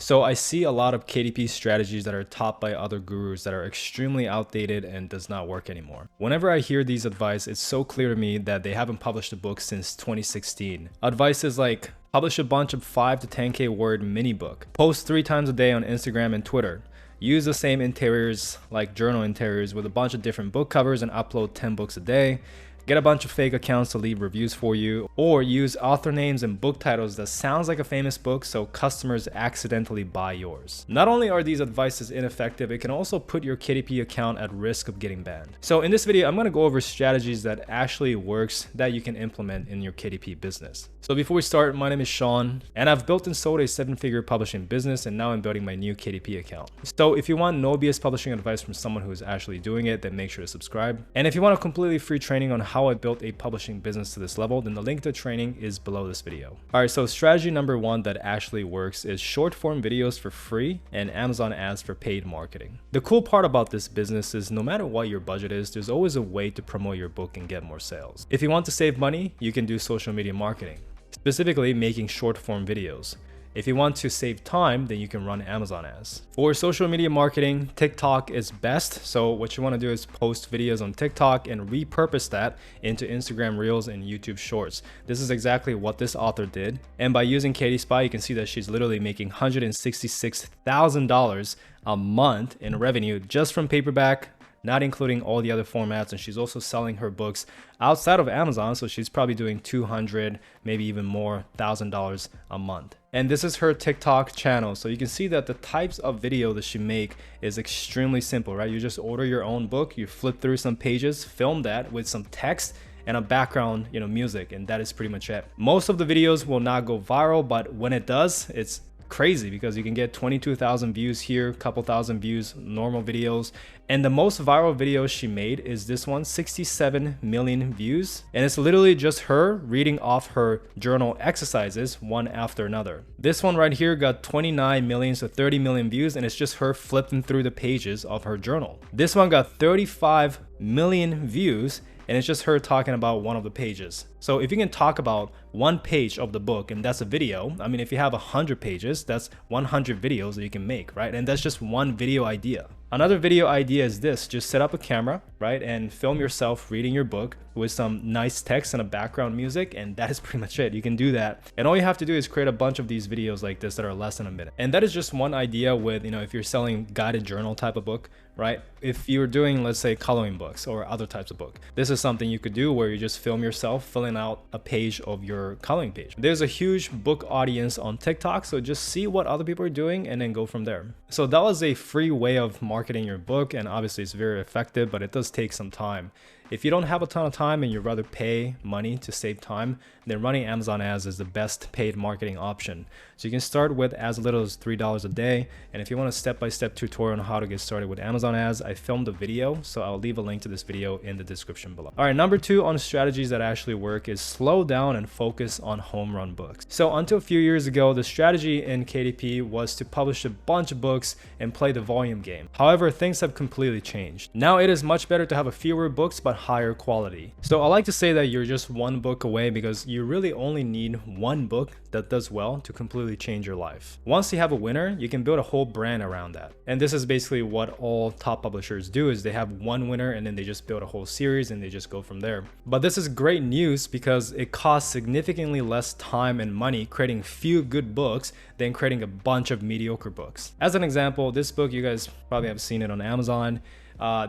So I see a lot of KDP strategies that are taught by other gurus that are extremely outdated and does not work anymore. Whenever I hear these advice, it's so clear to me that they haven't published a book since 2016. Advice is like, publish a bunch of 5 to 10K word mini book, post 3 times a day on Instagram and Twitter, use the same interiors like journal interiors with a bunch of different book covers and upload 10 books a day. Get a bunch of fake accounts to leave reviews for you, or use author names and book titles that sounds like a famous book so customers accidentally buy yours. Not only are these advices ineffective, it can also put your KDP account at risk of getting banned. So in this video, I'm going to go over strategies that actually works that you can implement in your KDP business. So before we start, my name is Sean, and I've built and sold a 7-figure publishing business, and now I'm building my new KDP account. So if you want no BS publishing advice from someone who is actually doing it, then make sure to subscribe. And if you want a completely free training on how I built a publishing business to this level, then the link to training is below this video. All right, so strategy number 1 that actually works is short form videos for free and Amazon ads for paid marketing. The cool part about this business is no matter what your budget is, there's always a way to promote your book and get more sales. If you want to save money, you can do social media marketing, specifically making short form videos. If you want to save time, then you can run Amazon ads. For social media marketing, TikTok is best. So what you want to do is post videos on TikTok and repurpose that into Instagram Reels and YouTube Shorts. This is exactly what this author did. And by using Katie Spy, you can see that she's literally making $166,000 a month in revenue just from paperback, not including all the other formats. And she's also selling her books outside of Amazon. So she's probably doing $200, maybe even more, $1,000 a month. And this is her TikTok channel. So you can see that the types of video that she make is extremely simple, right? You just order your own book, you flip through some pages, film that with some text and a background, music, and that is pretty much it. Most of the videos will not go viral, but when it does, it's crazy because you can get 22,000 views here, a couple thousand views, normal videos. And the most viral video she made is this one, 67 million views. And it's literally just her reading off her journal exercises one after another. This one right here got 29 million to 30 million views, and it's just her flipping through the pages of her journal. This one got 35 million views, and it's just her talking about one of the pages. So if you can talk about one page of the book and that's a video, I mean, if you have 100 pages, that's 100 videos that you can make, right? And that's just one video idea. Another video idea is this: just set up a camera, right? And film yourself reading your book with some nice text and a background music. And that is pretty much it. You can do that. And all you have to do is create a bunch of these videos like this that are less than a minute. And that is just one idea with, if you're selling guided journal type of book, right? If you're doing, let's say, coloring books or other types of book, this is something you could do where you just film yourself filling out a page of your coloring page. There's a huge book audience on TikTok, so just see what other people are doing and then go from there. So that was a free way of marketing your book, and obviously it's very effective, but it does take some time. If you don't have a ton of time and you'd rather pay money to save time, then running Amazon ads is the best paid marketing option. So you can start with as little as $3 a day. And if you want a step-by-step tutorial on how to get started with Amazon ads, I filmed a video, so I'll leave a link to this video in the description below. All right, number 2 on strategies that actually work is slow down and focus on home run books. So until a few years ago, the strategy in KDP was to publish a bunch of books and play the volume game. However, things have completely changed. Now it is much better to have a fewer books, but higher quality. So I like to say that you're just one book away, because you really only need one book that does well to completely change your life. Once you have a winner, you can build a whole brand around that. And this is basically what all top publishers do, is they have one winner and then they just build a whole series and they just go from there. But this is great news because it costs significantly less time and money creating few good books than creating a bunch of mediocre books. As an example, this book, you guys probably have seen it on Amazon.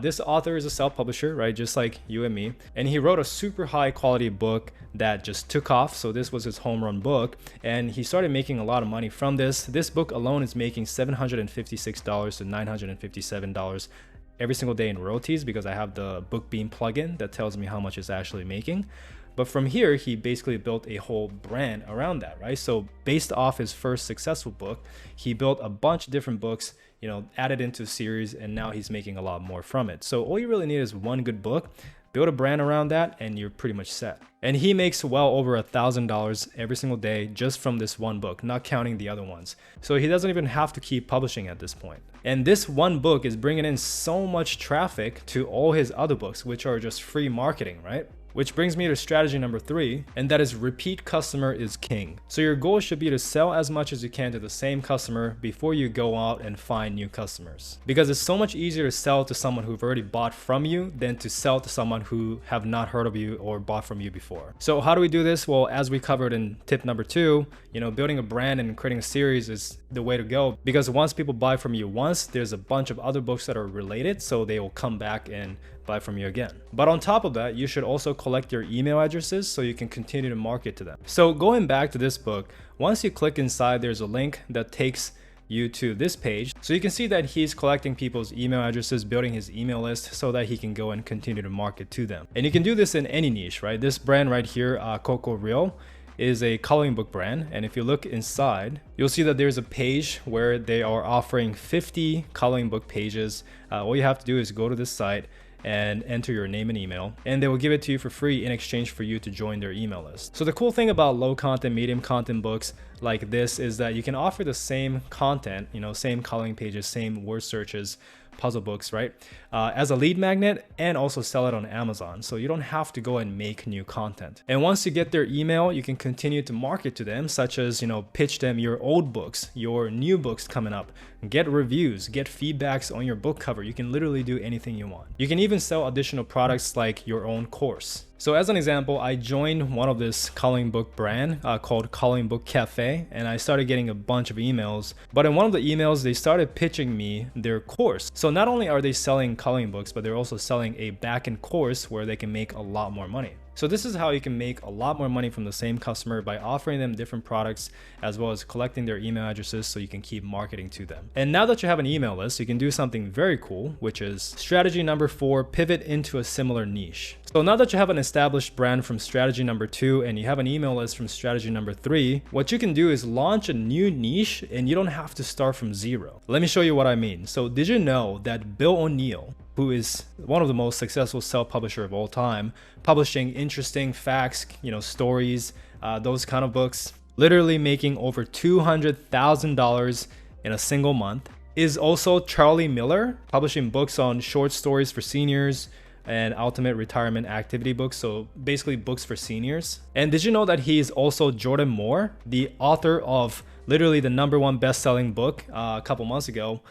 This author is a self-publisher, right? Just like you and me. And he wrote a super high quality book that just took off. So this was his home run book. And he started making a lot of money from this. This book alone is making $756 to $957 every single day in royalties, because I have the BookBeam plugin that tells me how much it's actually making. But from here, he basically built a whole brand around that, right? So based off his first successful book, he built a bunch of different books, added into a series, and now he's making a lot more from it. So all you really need is one good book, build a brand around that, and you're pretty much set. And he makes well over $1,000 every single day just from this one book, not counting the other ones. So he doesn't even have to keep publishing at this point. And this one book is bringing in so much traffic to all his other books, which are just free marketing, right? Which brings me to strategy number 3, and that is repeat customer is king. So your goal should be to sell as much as you can to the same customer before you go out and find new customers. Because it's so much easier to sell to someone who've already bought from you than to sell to someone who have not heard of you or bought from you before. So how do we do this? Well, as we covered in tip number 2, building a brand and creating a series is the way to go, because once people buy from you once, there's a bunch of other books that are related, so they will come back and buy from you again. But on top of that, you should also collect your email addresses so you can continue to market to them. So going back to this book, once you click inside, there's a link that takes you to this page. So you can see that he's collecting people's email addresses, building his email list so that he can go and continue to market to them. And you can do this in any niche, right? This brand right here, Coco Real, is a coloring book brand. And if you look inside, you'll see that there's a page where they are offering 50 coloring book pages. All you have to do is go to this site and enter your name and email, and they will give it to you for free in exchange for you to join their email list. So the cool thing about low content, medium content books like this is that you can offer the same content, same coloring pages, same word searches, puzzle books, right? As a lead magnet, and also sell it on Amazon. So you don't have to go and make new content. And once you get their email, you can continue to market to them, such as, pitch them your old books, your new books coming up, get reviews, get feedbacks on your book cover. You can literally do anything you want. You can even sell additional products like your own course. So as an example, I joined one of this coloring book brand called Coloring Book Cafe, and I started getting a bunch of emails. But in one of the emails, they started pitching me their course. So not only are they selling coloring books, but they're also selling a back-end course where they can make a lot more money. So this is how you can make a lot more money from the same customer, by offering them different products as well as collecting their email addresses so you can keep marketing to them. And now that you have an email list, you can do something very cool, which is strategy number 4, pivot into a similar niche. So now that you have an established brand from strategy number 2 and you have an email list from strategy number 3, what you can do is launch a new niche, and you don't have to start from zero. Let me show you what I mean. So did you know that Bill O'Neill, who is one of the most successful self-publisher of all time, publishing interesting facts, stories, those kind of books, literally making over $200,000 in a single month, is also Charlie Miller, publishing books on short stories for seniors and ultimate retirement activity books, so basically books for seniors. And did you know that he is also Jordan Moore, the author of literally the #1 best-selling book a couple months ago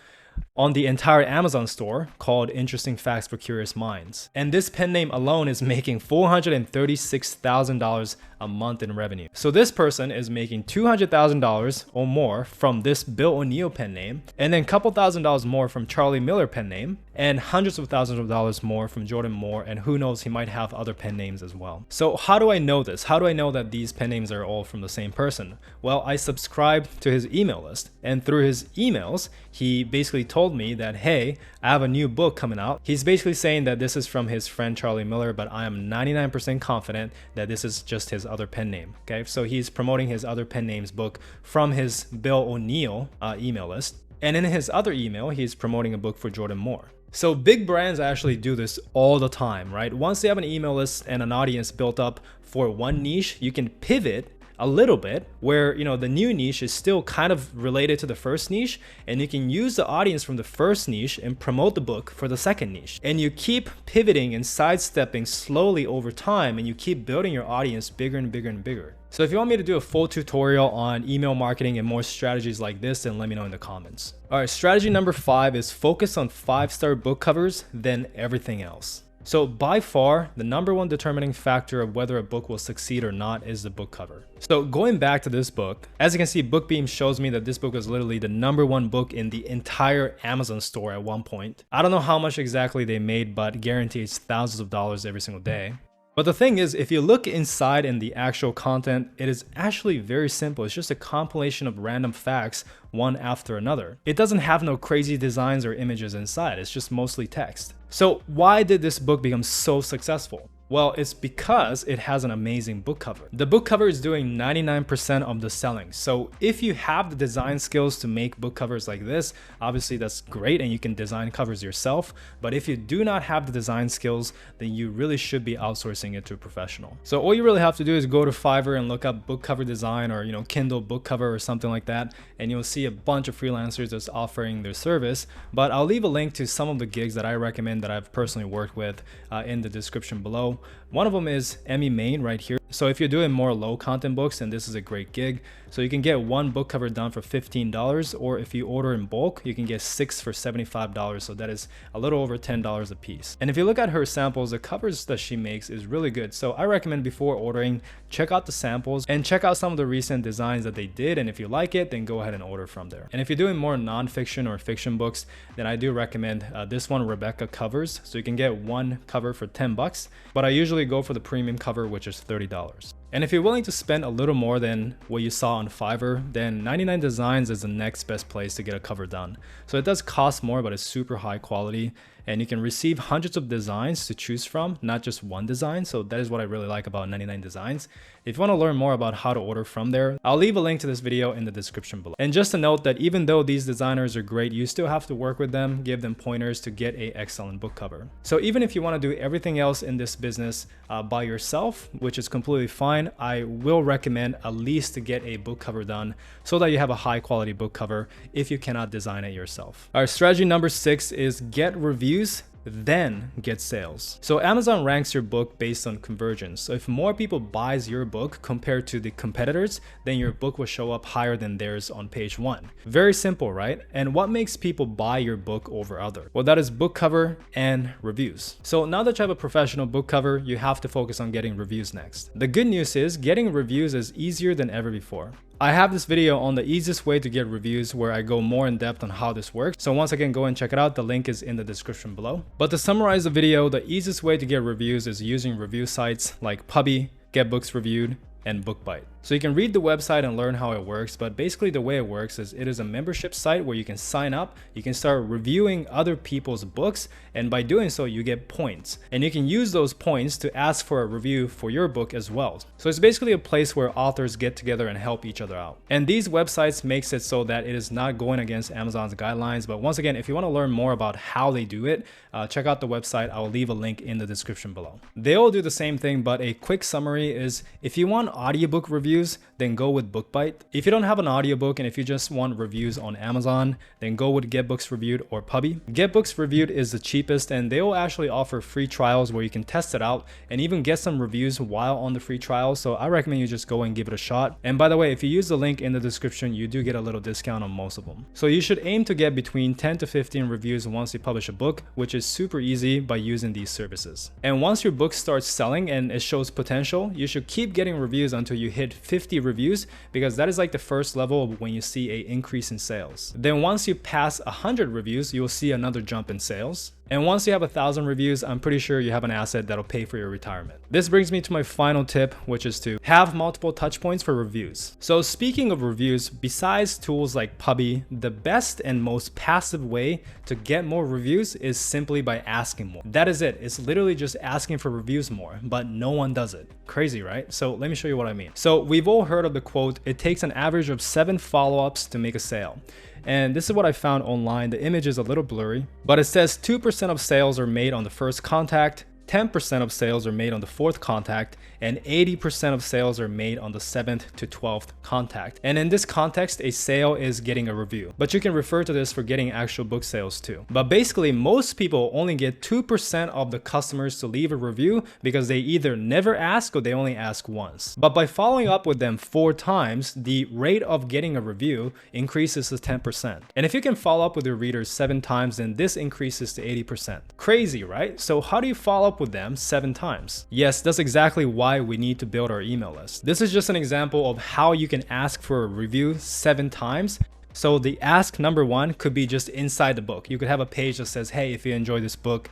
on the entire Amazon store called Interesting Facts for Curious Minds. And this pen name alone is making $436,000 a month in revenue. So this person is making $200,000 or more from this Bill O'Neill pen name, and then a couple $1,000s more from Charlie Miller pen name, and hundreds of thousands of dollars more from Jordan Moore, and who knows, he might have other pen names as well. So how do I know this? How do I know that these pen names are all from the same person? Well, I subscribed to his email list, and through his emails, he basically told me that, hey, I have a new book coming out. He's basically saying that this is from his friend Charlie Miller, but I am 99% confident that this is just his other pen name. Okay, so he's promoting his other pen names book from his Bill O'Neill email list. And in his other email, he's promoting a book for Jordan Moore. So big brands actually do this all the time, right? Once they have an email list and an audience built up for one niche, you can pivot a little bit where, the new niche is still kind of related to the first niche, and you can use the audience from the first niche and promote the book for the second niche. And you keep pivoting and sidestepping slowly over time, and you keep building your audience bigger and bigger and bigger. So if you want me to do a full tutorial on email marketing and more strategies like this, then let me know in the comments. All right, strategy number 5 is focus on 5-star book covers, then everything else. So by far, the #1 determining factor of whether a book will succeed or not is the book cover. So going back to this book, as you can see, BookBeam shows me that this book was literally the #1 book in the entire Amazon store at one point. I don't know how much exactly they made, but guaranteed it's thousands of dollars every single day. But the thing is, if you look inside in the actual content, it is actually very simple. It's just a compilation of random facts, one after another. It doesn't have no crazy designs or images inside. It's just mostly text. So why did this book become so successful? Well, it's because it has an amazing book cover. The book cover is doing 99% of the selling. So if you have the design skills to make book covers like this, obviously that's great and you can design covers yourself. But if you do not have the design skills, then you really should be outsourcing it to a professional. So all you really have to do is go to Fiverr and look up book cover design, or Kindle book cover or something like that, and you'll see a bunch of freelancers that's offering their service. But I'll leave a link to some of the gigs that I recommend that I've personally worked with in the description below. one of them is Emmy Main right here. So if you're doing more low content books, then this is a great gig. So you can get one book cover done for $15, or if you order in bulk, you can get 6 for $75. So that is a little over $10 a piece. And if you look at her samples, the covers that she makes is really good. So I recommend before ordering, check out the samples and check out some of the recent designs that they did. And if you like it, then go ahead and order from there. And if you're doing more nonfiction or fiction books, then I do recommend this one, Rebecca Covers. So you can get one cover for $10, but I usually go for the premium cover, which is $30. And if you're willing to spend a little more than what you saw on Fiverr, then 99 Designs is the next best place to get a cover done. So it does cost more, but it's super high quality, and you can receive hundreds of designs to choose from, not just one design. So that is what I really like about 99 Designs. If you want to learn more about how to order from there, I'll leave a link to this video in the description below. And just to note that even though these designers are great, you still have to work with them, give them pointers to get an excellent book cover. So even if you want to do everything else in this business by yourself, which is completely fine, I will recommend at least to get a book cover done so that you have a high quality book cover if you cannot design it yourself. All right, strategy number 6 is get reviews, then get sales. So Amazon ranks your book based on conversions. So if more people buys your book compared to the competitors, then your book will show up higher than theirs on page 1. Very simple, right? And what makes people buy your book over other? Well, that is book cover and reviews. So now that you have a professional book cover, you have to focus on getting reviews next. The good news is getting reviews is easier than ever before. I have this video on the easiest way to get reviews where I go more in depth on how this works. So once again, go and check it out. The link is in the description below. But to summarize the video, the easiest way to get reviews is using review sites like Puppy, Get Books Reviewed, and BookBite. So you can read the website and learn how it works, but basically the way it works is it is a membership site where you can sign up, you can start reviewing other people's books, and by doing so you get points. And you can use those points to ask for a review for your book as well. So it's basically a place where authors get together and help each other out. And these websites makes it so that it is not going against Amazon's guidelines. But once again, if you want to learn more about how they do it, check out the website. I will leave a link in the description below. They all do the same thing, but a quick summary is if you want audiobook reviews, then go with BookBite. If you don't have an audiobook and if you just want reviews on Amazon, then go with Get Books Reviewed or Puppy. Get Books Reviewed is the cheapest, and they will actually offer free trials where you can test it out and even get some reviews while on the free trial. So I recommend you just go and give it a shot. And by the way, if you use the link in the description, you do get a little discount on most of them. So you should aim to get between 10 to 15 reviews once you publish a book, which is super easy by using these services. And once your book starts selling and it shows potential, you should keep getting reviews until you hit 50 reviews, because that is like the first level of when you see an increase in sales. Then once you pass 100 reviews, you will see another jump in sales. And once you have 1,000 reviews, I'm pretty sure you have an asset that'll pay for your retirement. This brings me to my final tip, which is to have multiple touch points for reviews. So speaking of reviews, besides tools like Puppy, the best and most passive way to get more reviews is simply by asking more. That is it. It's literally just asking for reviews more, but no one does it. Crazy, right? So let me show you what I mean. So we've all heard of the quote, it takes an average of 7 follow-ups to make a sale. And this is what I found online. The image is a little blurry, but it says 2% of sales are made on the first contact, 10% of sales are made on the 4th contact, and 80% of sales are made on the 7th to 12th contact. And in this context, a sale is getting a review, but you can refer to this for getting actual book sales too. But basically, most people only get 2% of the customers to leave a review because they either never ask or they only ask once. But by following up with them 4 times, the rate of getting a review increases to 10%. And if you can follow up with your readers 7 times, then this increases to 80%. Crazy, right? So how do you follow up with them 7 times? Yes, that's exactly why we need to build our email list. This is just an example of how you can ask for a review 7 times. So the ask number 1 could be just inside the book. You could have a page that says, hey, if you enjoy this book,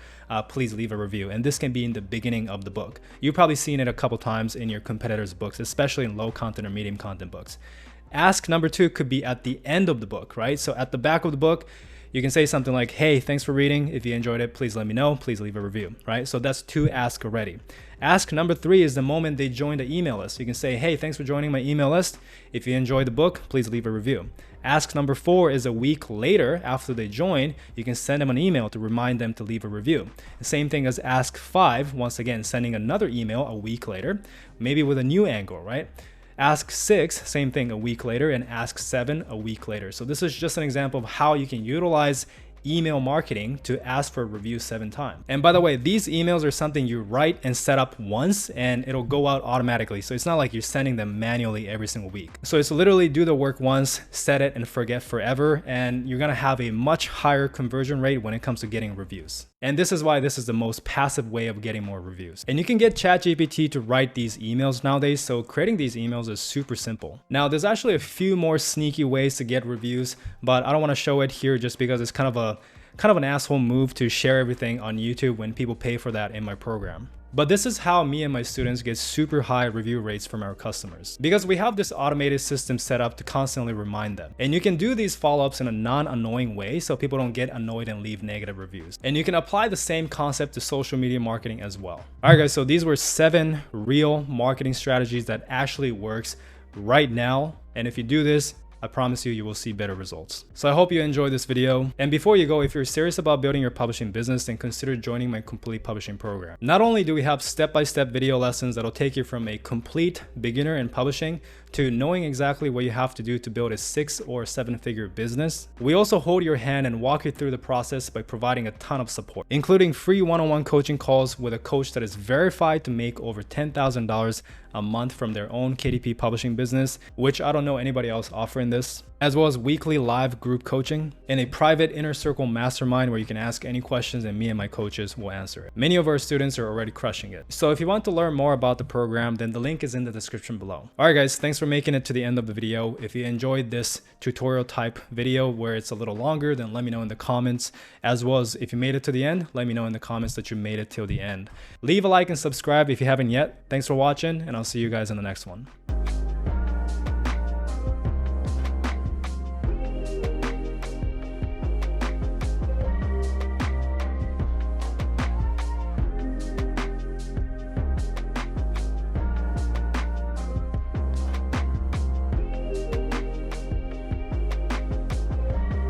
please leave a review. And this can be in the beginning of the book. You've probably seen it a couple times in your competitors' books, especially in low content or medium content books. Ask number 2 could be at the end of the book, right? So at the back of the book, you can say something like, hey, thanks for reading. If you enjoyed it, please let me know. Please leave a review, right? So that's 2 ask already. Ask number 3 is the moment they join the email list. You can say, hey, thanks for joining my email list. If you enjoyed the book, please leave a review. Ask number 4 is a week later after they join. You can send them an email to remind them to leave a review. The same thing as ask 5, once again, sending another email a week later, maybe with a new angle, right? Ask 6, same thing a week later, and ask 7 a week later. So this is just an example of how you can utilize email marketing to ask for a review 7 times. And by the way, these emails are something you write and set up once and it'll go out automatically. So it's not like you're sending them manually every single week. So it's literally do the work once, set it and forget forever, and you're gonna have a much higher conversion rate when it comes to getting reviews. And this is why this is the most passive way of getting more reviews. And you can get ChatGPT to write these emails nowadays, so creating these emails is super simple. Now, there's actually a few more sneaky ways to get reviews, but I don't want to show it here just because it's kind of an asshole move to share everything on YouTube when people pay for that in my program. But this is how me and my students get super high review rates from our customers, because we have this automated system set up to constantly remind them. And you can do these follow-ups in a non-annoying way so people don't get annoyed and leave negative reviews. And you can apply the same concept to social media marketing as well. All right, guys, so these were 7 real marketing strategies that actually works right now. And if you do this, I promise you, you will see better results. So I hope you enjoyed this video. And before you go, if you're serious about building your publishing business, then consider joining my complete publishing program. Not only do we have step-by-step video lessons that'll take you from a complete beginner in publishing to knowing exactly what you have to do to build a 6 or 7-figure business, we also hold your hand and walk you through the process by providing a ton of support, including free one-on-one coaching calls with a coach that is verified to make over $10,000 a month from their own KDP publishing business, which I don't know anybody else offering this, as well as weekly live group coaching and a private inner circle mastermind where you can ask any questions and me and my coaches will answer it. Many of our students are already crushing it. So if you want to learn more about the program, then the link is in the description below. All right, guys, thanks for making it to the end of the video. If you enjoyed this tutorial type video where it's a little longer, then let me know in the comments, as well as if you made it to the end, let me know in the comments that you made it till the end. Leave a like and subscribe if you haven't yet. Thanks for watching, and I'll see you guys in the next one.